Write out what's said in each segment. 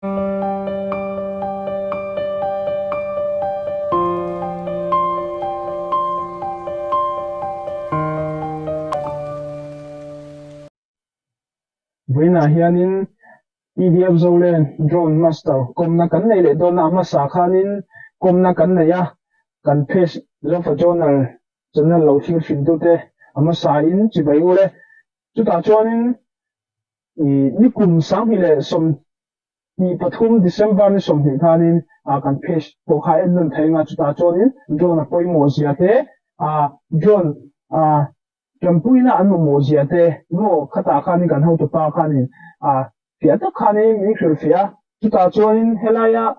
với na hianin PDF zo lên drone master kom na kan nei le don na ma sa khanin kom na kan nei ya kan page zo fa journal channel lo thil fin tu te ama sa in chi bai ule chu ta chuanin ni kum sang hi le som ni pathum December ni som hi khanin kan page ko kha en nun thainga chu ta chuanin drone a poi mo zia te drone champuina an mo zia te no khata khanin kan ho tu pa khanin phía tất khani mình hiểu phía chúng ta cho nên helaya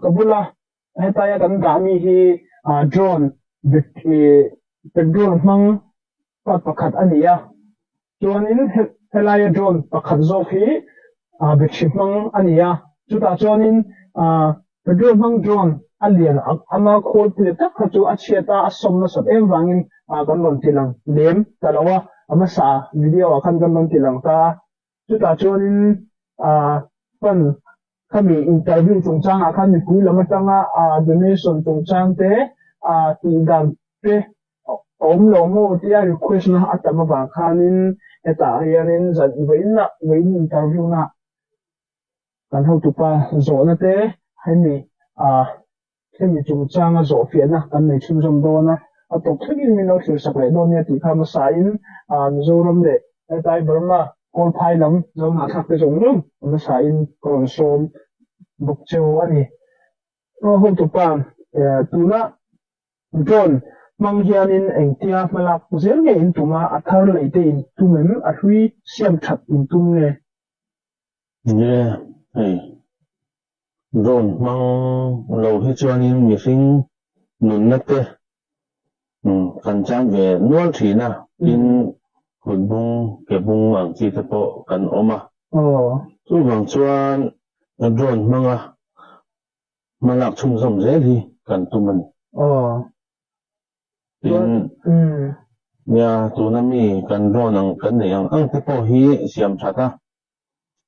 kabula hetaya kan gami hi drone the drone mang pakhat ania cho nên helaya drone pakhat zo hi bechip mang ania chúng ta cho nên the drone mang drone alien ama khol ple tak khachu acheta asom na sab em wangin kan lon tilang lem talawa ama sa video kan lon tilang ta chúng ta cho nên phần kami interview chung chang kami pui lama tanga donation chung chang te tingdam te om lo mo tia request na atama ba khanin eta hianin zan vein interview na kan ho tu pa zo na te hemi hemi chung chang zo fia na kan nei chun jom do na atok thingin min no thil sak le do ne ti khama sa in mizoram le tai burma con phai lắm do mà thắc cái giống lắm nó sai còn xôm bục châu anh hôm tụ pan tụ na John mang hianin anh tia malak zel nge in tụ ma athar leite in tụ mem a hui siam that in tụ nge yeah hey John mang lâu hết cho nên mình sinh nụn nát thế cần trang về nuôi thì na in hồn bung cái bung ang chi tập bộ cần ôm tu bằng chuan drone mang mà lạc chung rộng dễ thì cần tu mình in nhà tu nami cần drone ang cần này ang tập bộ hi siam chata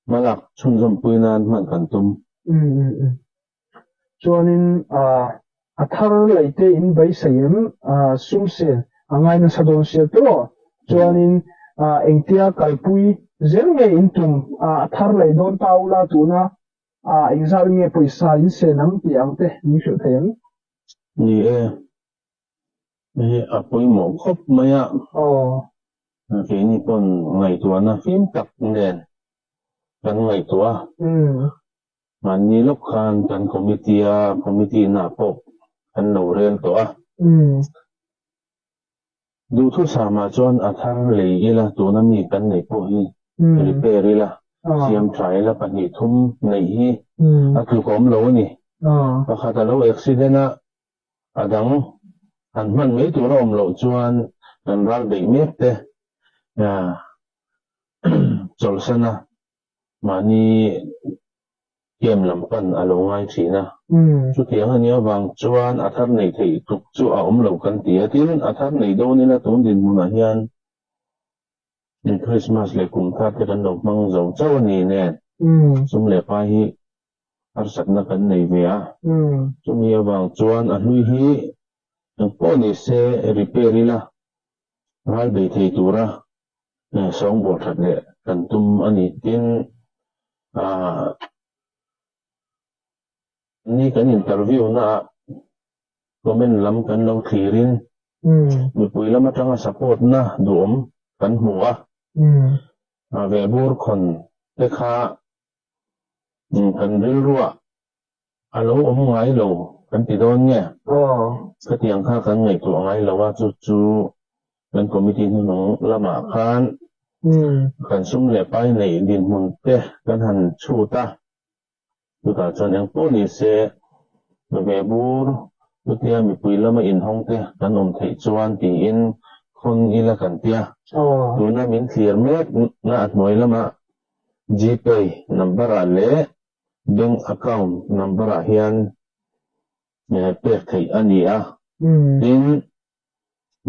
mà lạc chung rộng bui nan mà cần tum chuanin athar leite in bai sayem sumsen angai na sadon sia to chuanin engtia kalpui zel nge intum athar lei don taula tuna exal nge paisa in se nang tiang te ni shu them ni apoi mo khop maya ke ni pon ngai tua na phim tak nen kan ngai tua man ni lok khan kan committee na pop kan lo rel to du thu sama chuan athar lei ila tuna mi kan nei po hi repair ila siam trai la pani thum nei hi atlu kom lo ni pakhata lo accident a adang an man me tu rom lo chuan kan ral bei mek te chol sana mani kem lam pan alo ngai thina chu tiang ania wang chuan athar nei thei tuk chu a om lo kan tia tin athar nei do ni la ton din mun a hian in Christmas le kum tha te kan lo mang zo chaw ni ne sum le pa hi ar sak na kan nei ve a chu mi wang chuan a hlui hi po ni se repair ila ral bei thei tura song bol that le kan tum ani tin ni kan interview na comment lam kan lo thirin mi pui lama tanga support na duom kan hmuwa ve bur khon te kha kan ril ruwa alo om ngai lo kan ti don nge ka tiang kha kan ngai tu ngai lo wa chu kan committee nu nong lama khan kan sum le pai nei din mun te kan han chu ta tu ta chon yang po ni se ve bur tu tia mi pui lama in hong te kan om thei chuan ti in khon ila kan tia tu na min thlir mek na atmoi lama gpay number a le bank account number a hian pek thei ani a tin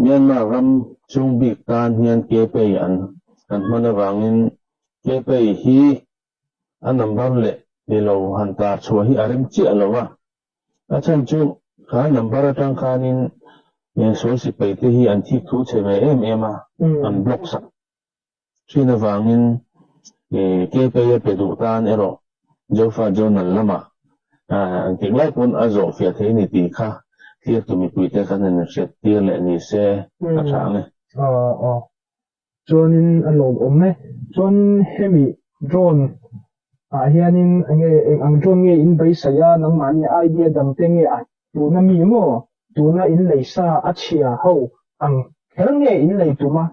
Myanmar ram chung bik tan hian gpay an mana wangin gpay hi a number le đi lâu hàn ta chùa hi arim chia lâu à chân chú khá number trang khá nín nên số sĩ bày tế hi anh thi thú chế về em anh block sắc khi nào vangin kê bê đủ tan ero dấu pha dấu năn lama tiếng lại cũng ở chỗ phía thế này thì khác khi tụi mình quy tế khá nên sẽ tiêu lệ này sẽ sáng này cho nên anh lộn ổn này cho nên hemi drone hianin ang drone nghe in bay saya nang mani idea dang te nghe tu na mi mo tu na in lei sa achia ho ang kher nghe in lei tu ma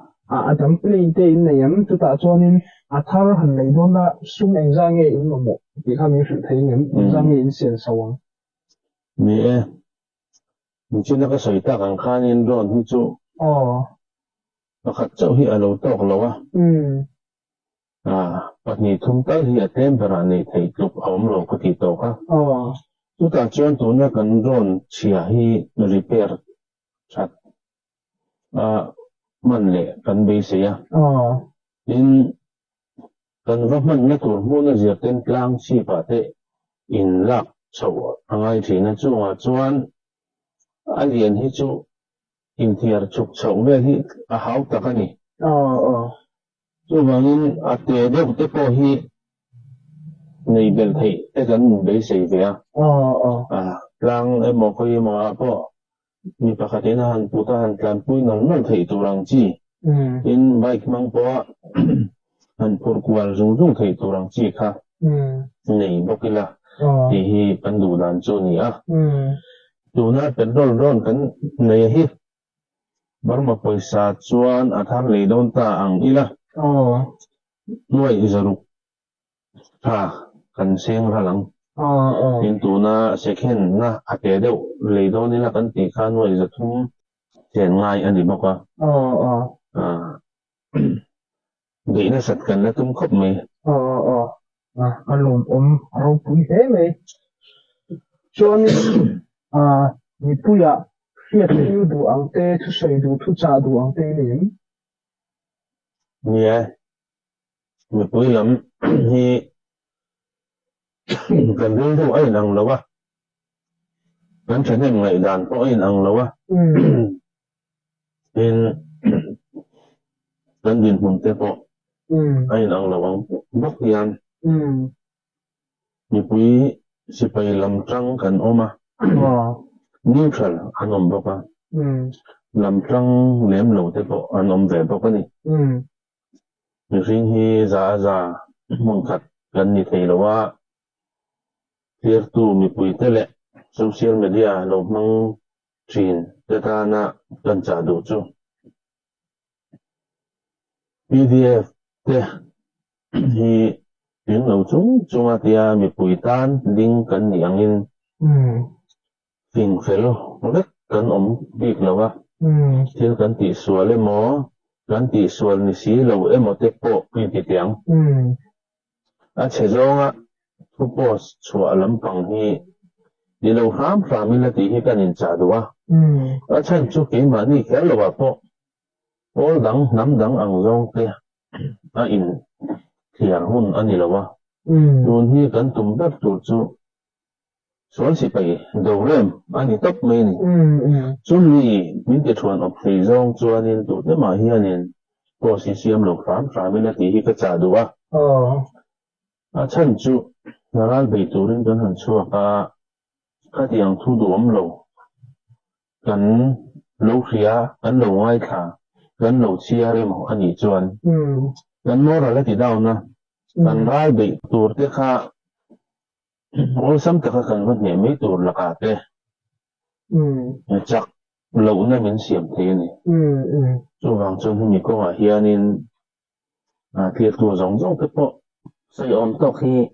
dang play te in lei am tu ta cho nên thar han lei do na sum eng za nghe in mo ti kha mi shu thei ngem za nghe in sian sawang ni mình chỉ cái sợi ta càng khá nên drone hi chu nó khát cháu hi alo tóc lâu bắt nhị thung tới hi atem bera này thấy chụp ống lâu có tí tóc chúng ta chọn tụi nó cần drone chia hi repair chat mình lệ cần bị gì in cần vấp mình nó tụi mua nó diệt tên lang chi bà tệ in lạc chậu ngay thì nó chú chọn liền hi chú in thiệt chụp chậu về hi háo ta cái này chú vangin ate đều tế po hi này bên thấy cái gần bị gì vậy lang em một cái mà po mi pa khate na han puta han plan pui nong nong thei turang chi in bike mang po han por kwal rung rung thei turang chi kha nei bokila hi pandu dan chu ni tu na petrol ron kan nei hi barma paisa chuan athar le don ta ang ila nuai zaruk kan seng ralang in tu na second na ate deuh le don ni la kan ti kha nuai za thum chen ngai ani boka để nó sạch cần nó tum khóc mày anh lùm rau pui thế mày cho nên nhị pui khi tiêu đủ ăn tê thu sợi đủ thu trà đủ ăn tê liền nhỉ nhị pui lắm thì cần đến đâu ấy năng lâu cần trở nên ngày đàn có ấy năng lâu nên cần điện hồn tê bộ ấy năng lâu bốc hiền nhị pui si phải làm trăng cần ôm neutral anh om bốc làm trăng lém lâu tê bộ anh om về bốc này như riêng hi za mong khát gần như thế lâu here tu mi pui tele social media lo mang chin data na kan cha do chu PDF te hi tiếng lo chung atia mi pui tan ding kan ni angin phing fel rất kan big lawa thil kan ti sual emo kan ti sual ni si lo emo te po pi ti tiang che zonga post chua lam pang hi di lo ham family ti hi kan in cha duwa chan chu ke ma ni khel lo wa po ol dang nam dang ang zong te in thiar hun ani lo wa tun hi kan tum ber tu chu sol si pai do rem ani top me ni chun ni min te chuan op thei zong chuan in tu te ma hi anin po si siam lo family ti hi ka cha duwa chan chu naral bei turin kan han chua ka tiang thu duam lo kan lo khia kan lo ngai tha kan lo chia rem ho ani chuan kan mora la ti daw na kan rai bei tur te kha ol sam te kha kan vat ne me tur la ka te chak lo na min siam the ni chu wang chun ni ko a hianin thiệt tu zong zong te po sai om to khi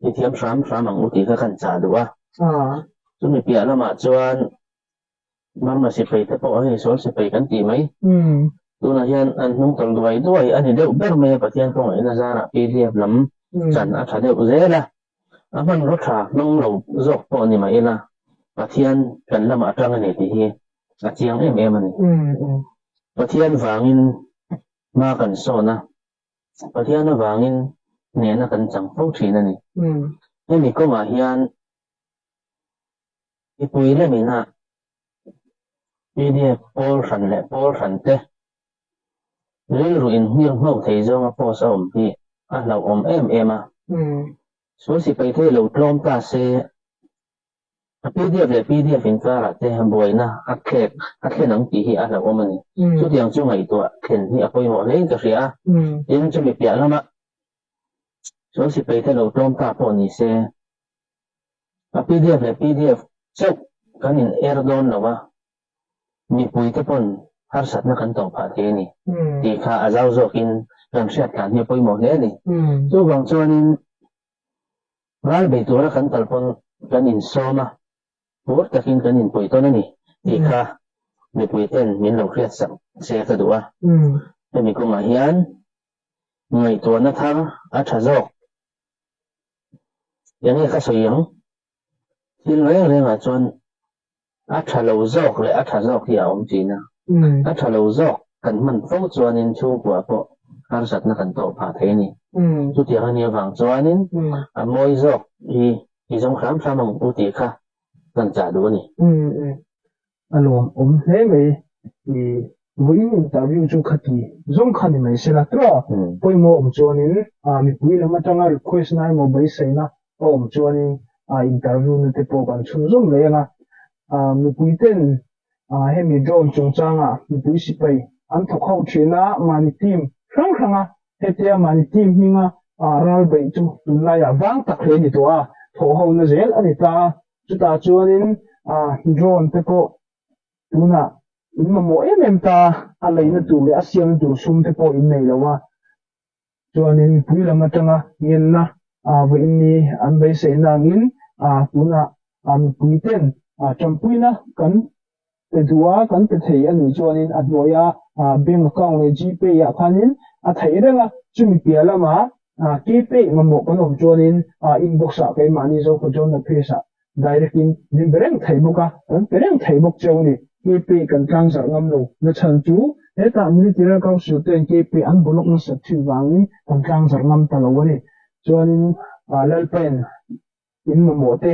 thì thiam sam ang uti ka kan cha duwa chu mi pia lama chuan marma si pai te po hi sol si pai kan ti mai tu na hian an hnung tol duai ani deuh ber me pathian ko ina zara PDF lam chan a tha deuh zela aman ro tha nong lo zok po ni mai la pathian kan lama atang ani ti hi a chiang em ani pathian wangin ma kan so na pathian wangin ne na kan chang pho thina ni nên mình có mà hiền cái bùi lên mình à PDF Paul phần te lấy rồi in hiền hậu thấy do mà Paul sao thì lâu em à số sĩ phải thấy lâu trôm ta sẽ PDF in cả là te bùi na khen nắng tí hi lâu mình số tiền chung ngày tuổi khen hi bùi mỏ lên cái gì em cho bị bịa lắm ạ số sĩ phải thấy lâu trôm ta Paul ni sẽ PDF chụp cái in Erdogan nào mà mi pui te pon har sat na kan tong pha the ni ti kha azau zo kin ram shat kan hi poi mo le ni so wang chuanin ral be tura kan talpon kan in soma bur takin kan in poi to na ni ti kha mi pui ten min lo khiat sak se ka duwa te mi ko ma hian ngai to na thang a tha zo yang ka so yang tin le ma chuan thà lâu dọc lại thà dọc thì ông chỉ na thà lâu dọc cần mình phẫu cho nên chú của bộ har sat na cần tổ phá thế này chú tiếng anh vàng cho nên mỗi dọc thì trong khám sao mà chú tiếng khác cần trả đủ này alo thế vậy thì với interview chú khát thì giống khát thì mình sẽ là đó bây giờ ông cho nên mình bây giờ mà trong cái request này mà bây giờ na ông cho nên interview này thì bộ cần chú giống vậy na mi pui ten hemi drone chung changa mi pui sipai an thok ho thina mani team rang ranga hetia mani team hinga ral bei chu tunla ya wang tak le ni to a tho ho na zel ani ta chuta chuanin drone te po tuna in ma mo em ta a leina tu le asiam tu sum te po in nei lawa chuanin mi pui lama tanga ngin na ve ni an bei se na ngin tuna mi pui ten champui na kan pe duwa kan pe thei ani chuanin advoya bank account le GPay ya khanin thei renga chumi pialama KPay mamo kan om chuanin inbox a kai mani zo ko jon na phesa direct in ni bereng thei boka kan bereng thei bok chawni KPay kan tlang sar ngam lo na chan chu eta military council ten KPay an bolok na sa thu wangin kan tlang sar ngam ta lo wani chuanin lalpen in mamo te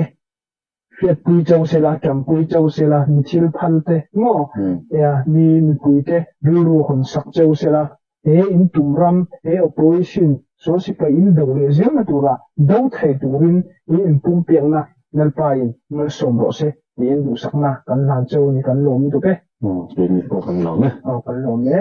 Fiat pui châu se la cham pui châu se la ni thil phan te ngo ya ni pui te ru hon sak châu se la he in tumram he operation so si pa in do le zel na tura do thai turin in pum piang na nal pa in mal som ro se ni in du sak na kan lan châu ni kan lom tu ke ni ko kan lom me kan lom me